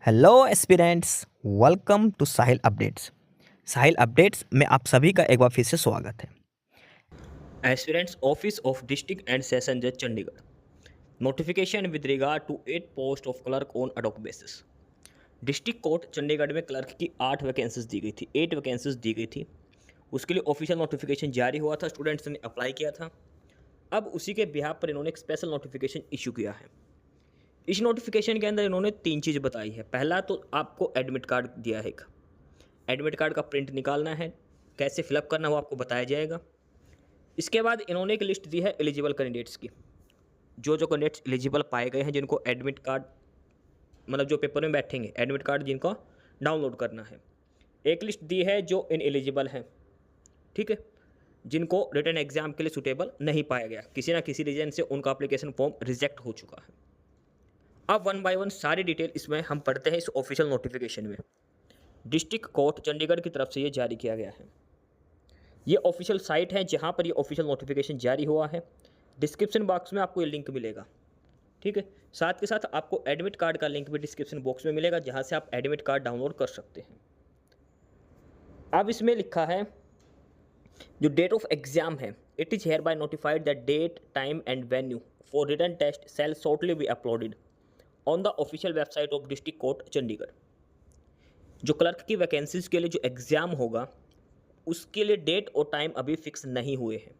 Hello aspirants, welcome to Sahil updates. Sahil updates में आप सभी का एक बार फिर से स्वागत है। Aspirants Office of District and Session Judge Chandigarh. Notification with regard to 8 post of clerk on ad hoc basis. District court Chandigarh में क्लर्क की 8 वैकेंसीज दी गई थी, 8 वैकेंसीज दी गई थी। उसके लिए ऑफिशियल नोटिफिकेशन जारी हुआ था, स्टूडेंट्स ने अप्लाई किया था। अब उसी के बिहाफ पर इन्होंने एक स्पेशल नोटिफिकेशन इशू किया है। इस नोटिफिकेशन के अंदर इन्होंने 3 चीज़ बताई है। पहला तो आपको एडमिट कार्ड दिया है, एक एडमिट कार्ड का प्रिंट निकालना है, कैसे फिलअप करना है वो आपको बताया जाएगा। इसके बाद इन्होंने एक लिस्ट दी है एलिजिबल कैंडिडेट्स की, जो कैंडिडेट्स एलिजिबल पाए गए हैं, जिनको एडमिट कार्ड मतलब जो पेपर में बैठेंगे, एडमिट कार्ड जिनको डाउनलोड करना है। एक लिस्ट दी है जो इन एलिजिबल हैं, ठीक है, जिनको रिटन एग्जाम के लिए सुटेबल नहीं पाया गया, किसी ना किसी रीजन से उनका एप्लीकेशन फॉर्म रिजेक्ट हो चुका है। अब वन बाय वन सारी डिटेल इसमें हम पढ़ते हैं इस ऑफिशियल नोटिफिकेशन में। डिस्ट्रिक्ट कोर्ट चंडीगढ़ की तरफ से ये जारी किया गया है। ये ऑफिशियल साइट है जहाँ पर ये ऑफिशियल नोटिफिकेशन जारी हुआ है। डिस्क्रिप्शन बॉक्स में आपको ये लिंक मिलेगा, ठीक है। साथ के साथ आपको एडमिट कार्ड का लिंक भी डिस्क्रिप्शन बॉक्स में मिलेगा, जहाँ से आप एडमिट कार्ड डाउनलोड कर सकते हैं। अब इसमें लिखा है जो डेट ऑफ एग्जाम है, it is hereby notified that date, time and venue for written test shall shortly be uploaded on the official website of district court Chandigarh. जो क्लर्क की वैकेंसीज के लिए जो एग्ज़ाम होगा, उसके लिए डेट और टाइम अभी फिक्स नहीं हुए हैं।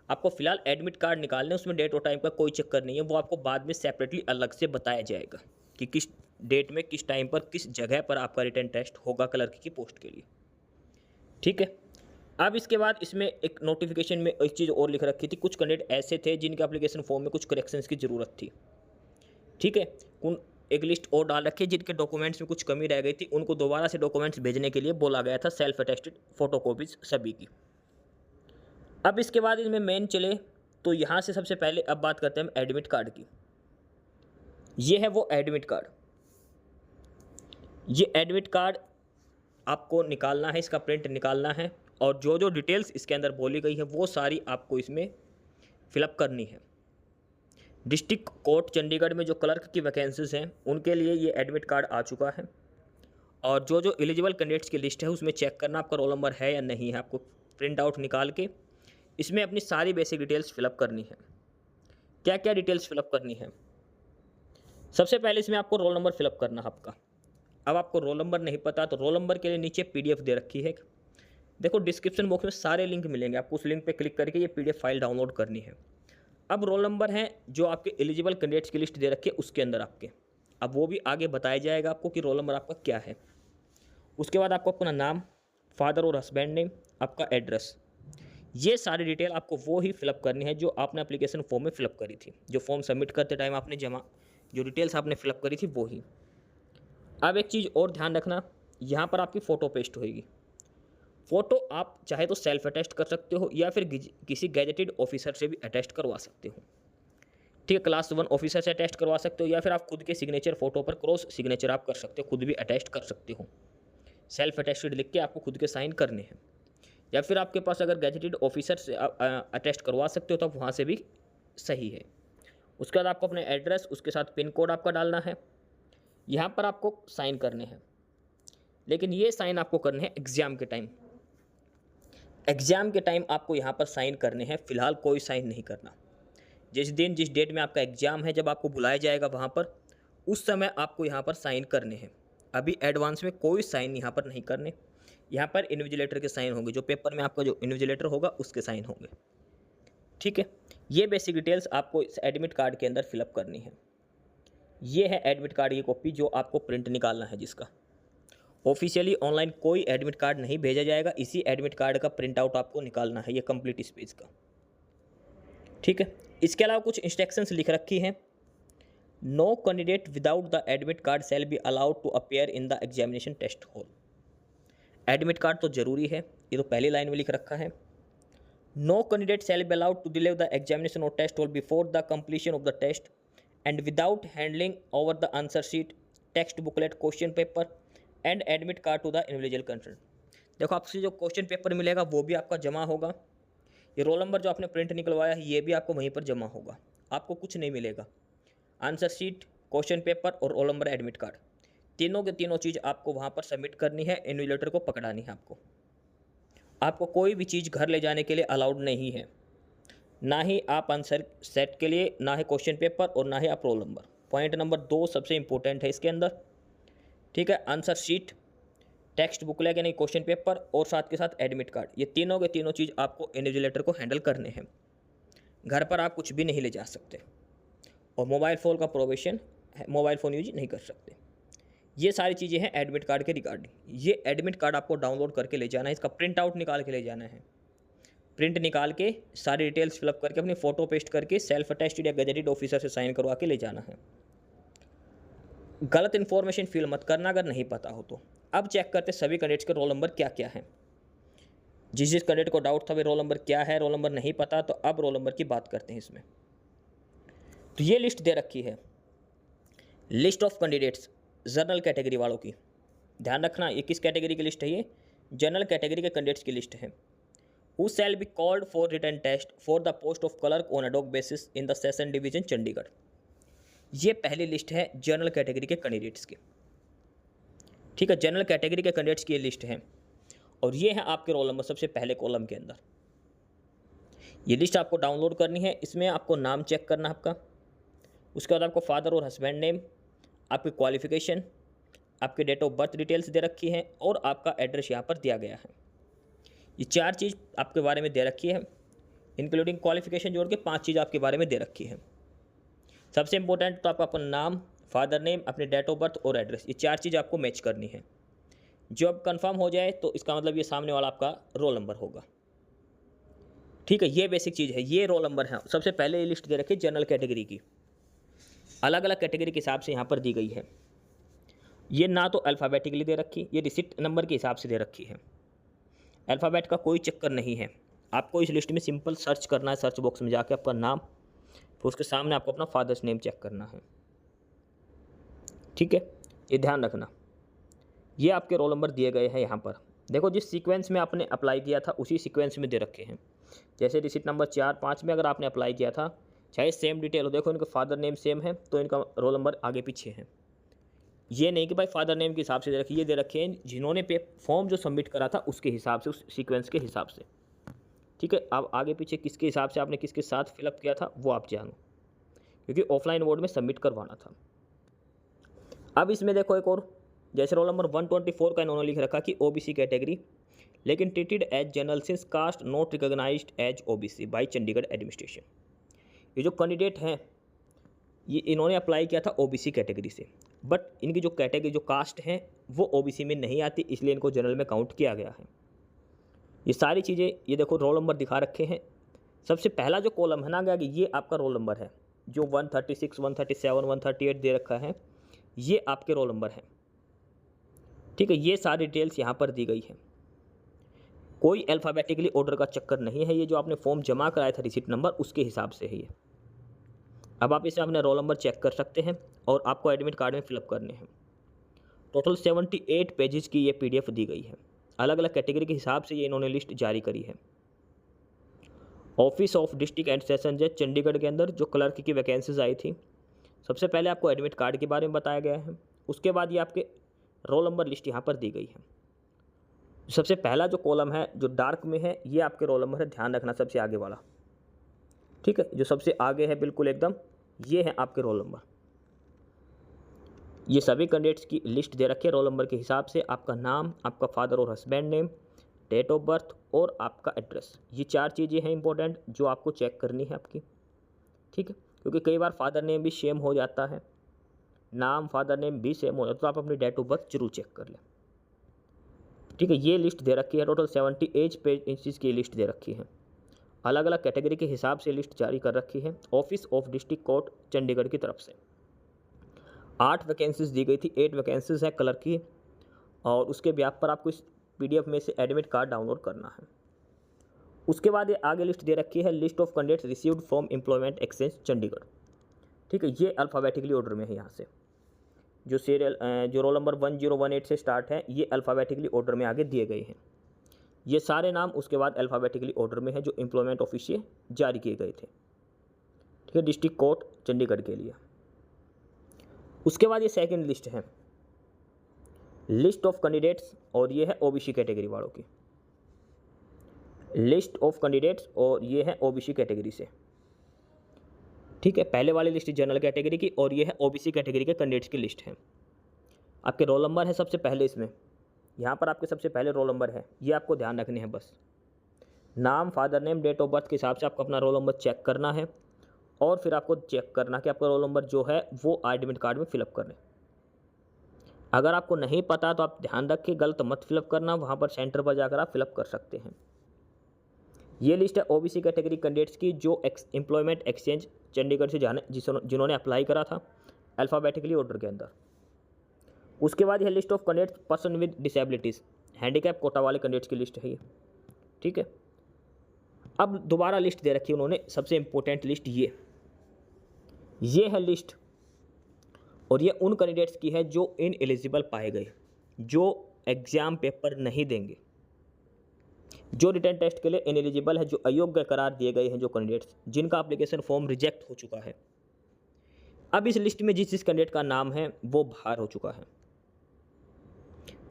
आपको फिलहाल एडमिट कार्ड निकालने, उसमें डेट और टाइम का कोई चक्कर नहीं है, वो आपको बाद में सेपरेटली अलग से बताया जाएगा कि किस डेट में, किस टाइम पर, किस जगह पर आपका रिटन टेस्ट होगा क्लर्क की पोस्ट के लिए, ठीक है। अब इसके बाद इसमें एक नोटिफिकेशन में एक चीज़ और लिख रखी थी, कुछ कैंडिडेट ऐसे थे जिनके एप्लीकेशन फॉर्म में कुछ करेक्शंस की ज़रूरत थी, ठीक है। उन एक लिस्ट और डाल रखी है जिनके डॉक्यूमेंट्स में कुछ कमी रह गई थी, उनको दोबारा से डॉक्यूमेंट्स भेजने के लिए बोला गया था, सेल्फ अटेस्टेड फोटोकॉपीज सभी की। अब इसके बाद इनमें मेन चले तो यहाँ से सबसे पहले अब बात करते हैं हम एडमिट कार्ड की। ये है वो एडमिट कार्ड। ये एडमिट कार्ड आपको निकालना है, इसका प्रिंट निकालना है, और जो डिटेल्स इसके अंदर बोली गई है वो सारी आपको इसमें फिलअप करनी है। डिस्ट्रिक्ट कोर्ट चंडीगढ़ में जो क्लर्क की वैकेंसीज हैं उनके लिए ये एडमिट कार्ड आ चुका है, और जो एलिजिबल कैंडिडेट्स की लिस्ट है उसमें चेक करना आपका रोल नंबर है या नहीं है। आपको प्रिंट आउट निकाल के इसमें अपनी सारी बेसिक डिटेल्स फिलअप करनी है। क्या क्या डिटेल्स फिलअप करनी है? सबसे पहले इसमें आपको रोल नंबर फिलअप करना है आपका। अब आपको रोल नंबर नहीं पता तो रोल नंबर के लिए नीचे पीडीएफ दे रखी है, देखो डिस्क्रिप्शन बॉक्स में सारे लिंक मिलेंगे, आपको उस लिंक पे क्लिक करके ये पीडीएफ फाइल डाउनलोड करनी है। अब रोल नंबर है जो आपके एलिजिबल कैंडिडेट्स की लिस्ट दे रखी है उसके अंदर आपके, अब वो भी आगे बताया जाएगा आपको कि रोल नंबर आपका क्या है। उसके बाद आपको अपना नाम, फादर और हस्बैंड नेम, आपका एड्रेस, ये सारी डिटेल आपको वो ही फिलअप करनी है जो आपने एप्लीकेशन फॉर्म में फिलअप करी थी, जो फॉर्म सबमिट करते टाइम आपने जमा जो डिटेल्स आपने फिलअप करी थी वो ही। अब एक चीज़ और ध्यान रखना, यहाँ पर आपकी फ़ोटो पेस्ट होएगी। फ़ोटो आप चाहे तो सेल्फ अटेस्ट कर सकते हो या फिर किसी गैजेटेड ऑफिसर से भी अटेस्ट करवा सकते हो, ठीक है। क्लास 1 ऑफिसर से अटेस्ट करवा सकते हो, या फिर आप खुद के सिग्नेचर फ़ोटो पर क्रॉस सिग्नेचर आप कर सकते हो, खुद भी अटेस्ट कर सकते हो। सेल्फ अटेस्टेड लिख के आपको खुद के साइन करने हैं, या फिर आपके पास अगर गैजेटेड ऑफिसर से अटेस्ट करवा सकते हो तो आप वहाँ से भी सही है। उसके बाद आपको अपने एड्रेस, उसके साथ पिन कोड आपका डालना है, यहाँ पर आपको साइन करने हैं, लेकिन ये साइन आपको करने हैं एग्ज़ाम के टाइम। एग्ज़ाम के टाइम आपको यहाँ पर साइन करने हैं, फ़िलहाल कोई साइन नहीं करना। जिस दिन जिस डेट में आपका एग्ज़ाम है, जब आपको बुलाया जाएगा वहाँ पर, उस समय आपको यहाँ पर साइन करने हैं। अभी एडवांस में कोई साइन यहाँ पर नहीं करने, यहाँ पर इन्विजिलेटर के साइन होंगे, जो पेपर में आपका जो इन्विजिलेटर होगा उसके साइन होंगे, ठीक है। ये बेसिक डिटेल्स आपको इस एडमिट कार्ड के अंदर फिलअप करनी है। ये है एडमिट कार्ड की कॉपी जो आपको प्रिंट निकालना है, जिसका ऑफिशियली ऑनलाइन कोई एडमिट कार्ड नहीं भेजा जाएगा, इसी एडमिट कार्ड का प्रिंट आउट आपको निकालना है, ये कंप्लीट इस पेज का, ठीक है। इसके अलावा कुछ इंस्ट्रक्शंस लिख रखी हैं। No candidate without the admit card shall be allowed to appear in the examination test hall. Admit card तो जरूरी है, ये तो पहली लाइन में लिख रखा है। No candidate shall be allowed to delay the examination or test hall before the completion of the test and without handling over the answer sheet, text booklet, question paper and admit card to the individual concern. देखो आपसे जो question paper मिलेगा वो भी आपका जमा होगा, ये रोल नंबर जो आपने प्रिंट निकलवाया है ये भी आपको वहीं पर जमा होगा, आपको कुछ नहीं मिलेगा। आंसर शीट, क्वेश्चन पेपर और रोल नंबर, एडमिट कार्ड, तीनों के तीनों चीज़ आपको वहाँ पर सबमिट करनी है, इन्विजिलेटर को पकड़ानी है आपको। आपको कोई भी चीज़ घर ले जाने के लिए अलाउड नहीं है, ना ही आप आंसर सेट के लिए, ना ही क्वेश्चन पेपर और ना ही आप रोल नंबर। पॉइंट नंबर 2 सबसे इंपॉर्टेंट है इसके अंदर, ठीक है। आंसर शीट, टेक्स्ट बुक लेके नहीं, क्वेश्चन पेपर और साथ के साथ एडमिट कार्ड, ये तीनों के तीनों चीज़ आपको इन्विजिलेटर को हैंडल करने हैं। घर पर आप कुछ भी नहीं ले जा सकते और मोबाइल फ़ोन का प्रोविज़न है, मोबाइल फ़ोन यूज नहीं कर सकते। ये सारी चीज़ें हैं एडमिट कार्ड के रिगार्डिंग। ये एडमिट कार्ड आपको डाउनलोड करके ले जाना है, इसका प्रिंट आउट निकाल के ले जाना है। प्रिंट निकाल के सारी डिटेल्स फिलअप करके अपनी फ़ोटो पेस्ट करके सेल्फ अटेस्टेड या गजेटेड ऑफिसर से साइन करवा के ले जाना है। गलत इन्फॉर्मेशन फिल मत करना अगर नहीं पता हो तो। अब चेक करते सभी कैंडिडेट्स के रोल नंबर क्या क्या हैं। जिस कैंडिडेट को डाउट था भाई रोल नंबर क्या है, रोल नंबर नहीं पता, तो अब रोल नंबर की बात करते हैं इसमें। तो ये लिस्ट दे रखी है, list of candidates general category वालों की। ध्यान रखना ये किस कैटेगरी की लिस्ट है, ये जनरल कैटेगरी के कैंडिडेट्स की लिस्ट है। Who shall be called for written test for the post of clerk on ad hoc basis in the session division Chandigarh. ये पहली लिस्ट है जनरल कैटेगरी के कैंडिडेट्स की, ठीक है। जनरल कैटेगरी के कैंडिडेट्स की ये लिस्ट है और ये है आपके रोल नंबर सबसे पहले कॉलम के अंदर। ये लिस्ट आपको डाउनलोड करनी है। इसमें आपको नाम चेक करना है आपका, उसके बाद आपको फादर और हस्बैंड नेम, आपकी क्वालिफिकेशन, आपके डेट ऑफ बर्थ डिटेल्स दे रखी है और आपका एड्रेस यहाँ पर दिया गया है। ये 4 चीज़ आपके बारे में दे रखी है, इंक्लूडिंग क्वालिफिकेशन जोड़ के 5 चीज़ आपके बारे में दे रखी है। सबसे इंपॉर्टेंट तो आपका अपना नाम, फादर नेम, अपने डेट ऑफ बर्थ और एड्रेस, ये 4 चीज़ आपको मैच करनी है। जो अब कंफर्म हो जाए तो इसका मतलब ये सामने वाला आपका रोल नंबर होगा, ठीक है। ये बेसिक चीज़ है, ये रोल नंबर है। सबसे पहले ये लिस्ट दे रखी है जनरल कैटेगरी की, अलग अलग कैटेगरी के हिसाब से यहाँ पर दी गई है। ये ना तो अल्फ़ाबेटिकली दे रखी, ये रिसिप्ट नंबर के हिसाब से दे रखी है। अल्फ़ाबेट का कोई चक्कर नहीं है। आपको इस लिस्ट में सिंपल सर्च करना है, सर्च बॉक्स में जाके आपका नाम, फिर उसके सामने आपको अपना फादर्स नेम चेक करना है, ठीक है। ये ध्यान रखना, ये आपके रोल नंबर दिए गए हैं यहाँ पर। देखो जिस सीक्वेंस में आपने अप्लाई किया था उसी सीक्वेंस में दे रखे हैं। जैसे रिसिप्ट नंबर 4, 5 में अगर आपने अप्लाई किया था, चाहे सेम डिटेल हो, देखो इनका फादर नेम सेम है तो इनका रोल नंबर आगे पीछे है। ये नहीं कि भाई फादर नेम के हिसाब से दे रखी, ये दे रखे हैं जिन्होंने फॉर्म जो सबमिट करा था उसके हिसाब से, उस सीक्वेंस के हिसाब से, ठीक है। अब आगे पीछे किसके हिसाब से आपने किसके साथ फिलअप किया था वो आप जानो, क्योंकि ऑफलाइन मोड में सबमिट करवाना था। अब इसमें देखो एक और, जैसे रोल नंबर 124 का इन्होंने लिख रखा कि ओबीसी कैटेगरी लेकिन treated as general since caste not recognised as OBC by Chandigarh administration. ये जो कैंडिडेट हैं ये इन्होंने अप्लाई किया था ओबीसी कैटेगरी से, बट इनकी जो कैटेगरी जो कास्ट है वो ओबीसी में नहीं आती, इसलिए इनको जनरल में काउंट किया गया है। ये सारी चीज़ें, ये देखो रोल नंबर दिखा रखे हैं। सबसे पहला जो कॉलम है ना आगे, ये आपका रोल नंबर है। जो 136, 137, 138 दे रखा है ये आपके रोल नंबर हैं, ठीक है। ये सारी डिटेल्स यहाँ पर दी गई है। कोई अल्फ़ाबेटिकली ऑर्डर का चक्कर नहीं है। ये जो आपने फॉर्म जमा कराया था रिसिप्ट नंबर उसके हिसाब से है ये। अब आप इसे अपने रोल नंबर चेक कर सकते हैं और आपको एडमिट कार्ड में फिलअप करने हैं। टोटल 78 पेजेस की ये PDF दी गई है। अलग अलग कैटेगरी के हिसाब से ये इन्होंने लिस्ट जारी करी है। Office of district and session जज चंडीगढ़ के अंदर जो क्लर्क की वैकेंसीज आई थी, सबसे पहले आपको एडमिट कार्ड के बारे में बताया गया है, उसके बाद ये आपके रोल नंबर लिस्ट यहाँ पर दी गई है। सबसे पहला जो कॉलम है जो डार्क में है ये आपके रोल नंबर है, ध्यान रखना सबसे आगे वाला, ठीक है। जो सबसे आगे है बिल्कुल एकदम, ये है आपके रोल नंबर। ये सभी कैंडिडेट्स की लिस्ट दे रखी है रोल नंबर के हिसाब से, आपका नाम, आपका फादर और husband name, date of birth और आपका एड्रेस। ये 4 चीज़ें हैं इंपॉर्टेंट जो आपको चेक करनी है आपकी, ठीक है। क्योंकि कई बार फादर नेम भी सेम हो जाता है, नाम फादर नेम भी सेम हो जाता है, तो आप अपनी डेट ऑफ बर्थ जरूर चेक कर लें, ठीक है। ये लिस्ट दे रखी है, टोटल 78 पेज की लिस्ट दे रखी है। अलग अलग कैटेगरी के हिसाब से लिस्ट जारी कर रखी है office of district court Chandigarh की तरफ से। 8 वैकेंसीज दी गई थी, 8 वैकेंसीज है क्लर्क की, और उसके ब्याह पर आपको इस PDF में से एडमिट कार्ड डाउनलोड करना है। उसके बाद ये आगे लिस्ट दे रखी है, list of candidates received from employment exchange Chandigarh, ठीक है। ये अल्फ़ाबेटिकली ऑर्डर में है। यहाँ से जो सीरियल जो रोल नंबर 1018 से स्टार्ट है ये अल्फ़ाबेटिकली ऑर्डर में आगे दिए गए हैं। ये सारे नाम उसके बाद अल्फ़ाबेटिकली ऑर्डर में है जो एम्प्लॉयमेंट ऑफिस से जारी किए गए थे, ठीक है, डिस्ट्रिक्ट कोर्ट चंडीगढ़ के लिए। उसके बाद ये सेकंड लिस्ट है, लिस्ट ऑफ कैंडिडेट्स, और ये है ओबीसी कैटेगरी वालों की लिस्ट ऑफ कैंडिडेट्स, और ये है ओबीसी कैटेगरी से। ठीक है, पहले वाली लिस्ट जनरल कैटेगरी की और ये है ओबीसी कैटेगरी के कैंडिडेट्स की लिस्ट है। आपके रोल नंबर है सबसे पहले इसमें, यहाँ पर आपके सबसे पहले रोल नंबर है, ये आपको ध्यान रखने हैं बस। नाम, father name, date of birth के हिसाब से आपको अपना रोल नंबर चेक करना है और फिर आपको चेक करना कि आपका रोल नंबर जो है वो एडमिट कार्ड में फिलअप करें। अगर आपको नहीं पता तो आप ध्यान रखें, गलत मत फिलअप करना, वहाँ पर सेंटर पर जाकर आप फिलअप कर सकते हैं। ये लिस्ट है ओबीसी कैटेगरी कैंडिडेट्स की जो एम्प्लॉयमेंट एक्सचेंज चंडीगढ़ से जिन्होंने अप्लाई करा था अल्फ़ाबेटिकली ऑर्डर के अंदर। उसके बाद यह list of candidates person with disabilities, handicap quota वाले कैंडिडेट्स की लिस्ट है ये। ठीक है, अब दोबारा लिस्ट दे रखी है उन्होंने, सबसे इंपॉर्टेंट लिस्ट ये है लिस्ट, और ये उन कैंडिडेट्स की है जो इन एलिजिबल पाए गए, जो एग्ज़ाम पेपर नहीं देंगे, जो रिटर्न टेस्ट के लिए इन एलिजिबल है, जो अयोग्य करार दिए गए हैं, जो कैंडिडेट्स जिनका एप्लीकेशन फॉर्म रिजेक्ट हो चुका है। अब इस लिस्ट में जिस कैंडिडेट का नाम है वो बाहर हो चुका है,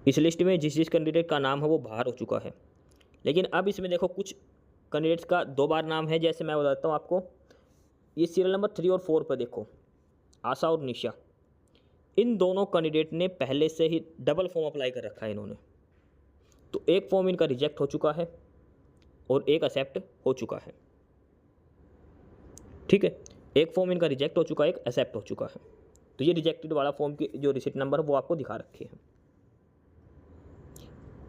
इस लिस्ट में जिस कैंडिडेट का नाम है वो बाहर हो चुका है। लेकिन अब इसमें देखो कुछ कैंडिडेट्स का 2 बार नाम है, जैसे मैं बताता हूँ आपको। ये सीरियल नंबर 3 और 4 पर देखो, आशा और निशा, इन दोनों कैंडिडेट ने पहले से ही डबल फॉर्म अप्लाई कर रखा है इन्होंने। तो एक फॉर्म इनका रिजेक्ट हो चुका है और एक एक्सेप्ट हो चुका है। ठीक है, एक फॉर्म इनका रिजेक्ट हो चुका है, एक एक्सेप्ट हो चुका है। तो ये रिजेक्टेड वाला फॉर्म की जो रिसिप्ट नंबर वो आपको दिखा रखे हैं।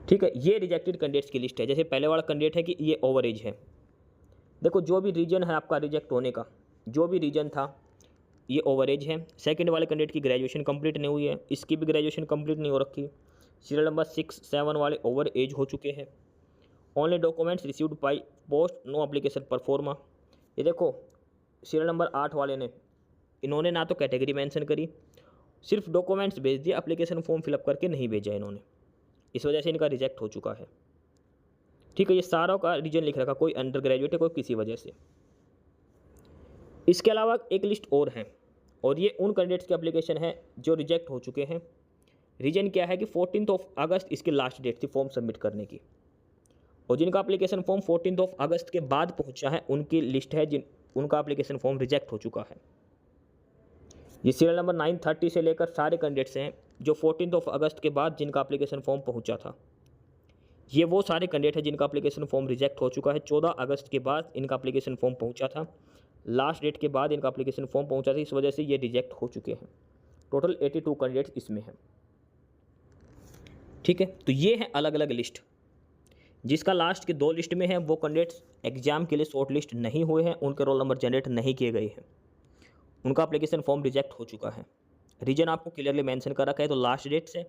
ठीक है, ये रिजेक्टेड कैंडिडेट्स की लिस्ट है। जैसे पहले वाला कैंडिडेट है कि ये ओवर एज है, देखो जो भी रीजन है आपका रिजेक्ट होने का, जो भी रीजन था ये ओवर एज है। सेकंड वाले कैंडिडेट की ग्रेजुएशन कंप्लीट नहीं हुई है, इसकी भी ग्रेजुएशन कंप्लीट नहीं हो रखी। सीरियल नंबर 6, 7 वाले ओवर एज हो चुके हैं। Only documents received by post, no application proforma. ये देखो सीरियल नंबर 8 वाले ने, इन्होंने ना तो कैटेगरी मेंशन करी, सिर्फ डॉक्यूमेंट्स भेज दिए, एप्लीकेशन फॉर्म फिलअप करके नहीं भेजा इन्होंने, इस वजह से इनका रिजेक्ट हो चुका है। ठीक है, ये सारों का रीजन लिख रखा, कोई अंडर ग्रेजुएट है, कोई किसी वजह से। इसके अलावा एक लिस्ट और है, और ये उन कैंडिडेट्स की एप्लीकेशन है जो रिजेक्ट हो चुके हैं। रीजन क्या है कि 14 अगस्त इसकी लास्ट डेट थी फॉर्म सबमिट करने की, और जिनका एप्लीकेशन फॉर्म 14 अगस्त के बाद पहुंचा है उनकी लिस्ट है उनका एप्लीकेशन फॉर्म रिजेक्ट हो चुका है। ये सीरियल नंबर 930 से लेकर सारे कैंडिडेट्स हैं जो 14 अगस्त के बाद जिनका एप्लीकेशन फॉर्म पहुंचा था। ये वो सारे कैंडिडेट हैं जिनका एप्लीकेशन फॉर्म रिजेक्ट हो चुका है। 14 अगस्त के बाद इनका एप्लीकेशन फॉर्म पहुंचा था, लास्ट डेट के बाद इनका एप्लीकेशन फॉर्म पहुंचा था, इस वजह से ये रिजेक्ट हो चुके हैं। टोटल 82 कैंडिडेट्स इसमें हैं। ठीक है, तो ये है अलग अलग लिस्ट। जिसका लास्ट के 2 लिस्ट में है वो कैंडिडेट्स एग्जाम के लिए शॉर्ट लिस्ट नहीं हुए हैं, उनके रोल नंबर जनरेट नहीं किए गए हैं, उनका एप्लीकेशन फॉर्म रिजेक्ट हो चुका है। रीजन आपको क्लियरली मेंशन कर रखा है, तो लास्ट डेट से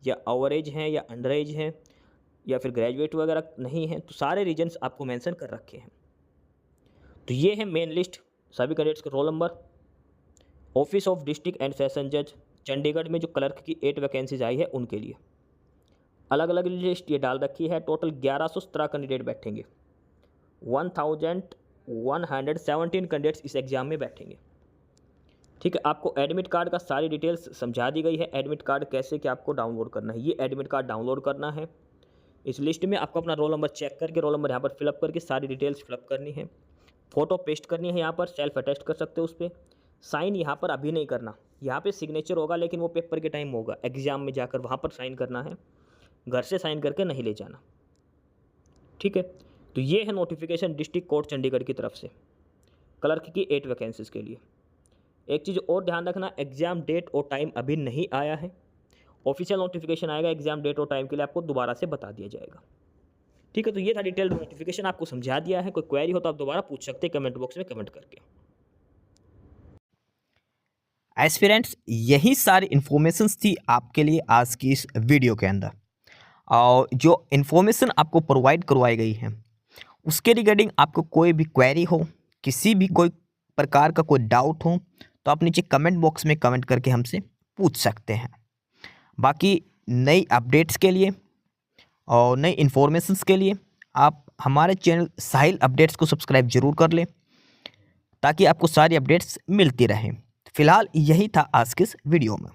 या ओवर एज हैं या अंडर एज हैं या फिर ग्रेजुएट वगैरह नहीं है, तो सारे रीजन्स आपको मेंशन कर रखे हैं। तो ये है मेन लिस्ट, सभी कैंडिडेट्स के roll number. Office of district and session जज चंडीगढ़ में जो क्लर्क की 8 वैकेंसीज आई है उनके लिए अलग अलग लिस्ट ये डाल रखी है। टोटल 1117 कैंडिडेट बैठेंगे, 1117 कैंडिडेट्स इस एग्ज़ाम में बैठेंगे। ठीक है, आपको एडमिट कार्ड का सारी डिटेल्स समझा दी गई है। एडमिट कार्ड कैसे कि आपको डाउनलोड करना है, ये एडमिट कार्ड डाउनलोड करना है। इस लिस्ट में आपको अपना रोल नंबर चेक करके रोल नंबर यहाँ पर फिलअप करके सारी डिटेल्स फिलअप करनी है, फ़ोटो पेस्ट करनी है, यहाँ पर सेल्फ अटेस्ट कर सकते हो उस पर। साइन यहाँ पर अभी नहीं करना, यहाँ पे सिग्नेचर होगा लेकिन वो पेपर के टाइम होगा, एग्ज़ाम में जाकर वहाँ पर साइन करना है, घर से साइन करके नहीं ले जाना। ठीक है, तो ये है नोटिफिकेशन डिस्ट्रिक्ट कोर्ट चंडीगढ़ की तरफ से क्लर्क की 8 वैकेंसीज के लिए। एक चीज़ और ध्यान रखना, एग्ज़ाम डेट और टाइम अभी नहीं आया है, ऑफिशियल नोटिफिकेशन आएगा एग्ज़ाम डेट और टाइम के लिए आपको दोबारा से बता दिया जाएगा। ठीक है, तो ये था डिटेल्ड नोटिफिकेशन, आपको समझा दिया है। कोई क्वेरी हो तो आप दोबारा पूछ सकते हैं कमेंट बॉक्स में कमेंट करके। एस्पिरेंट्स, यही सारी इन्फॉर्मेशंस थी आपके लिए आज की इस वीडियो के अंदर, और जो इन्फॉर्मेशन आपको प्रोवाइड करवाई गई है उसके रिगार्डिंग आपको कोई भी क्वेरी हो, किसी भी कोई प्रकार का कोई डाउट हो, तो आप नीचे कमेंट बॉक्स में कमेंट करके हमसे पूछ सकते हैं। बाकी नई अपडेट्स के लिए और नई इन्फॉर्मेशंस के लिए आप हमारे चैनल साहिल अपडेट्स को सब्सक्राइब जरूर कर लें, ताकि आपको सारी अपडेट्स मिलती रहें। फिलहाल यही था आज के इस वीडियो में।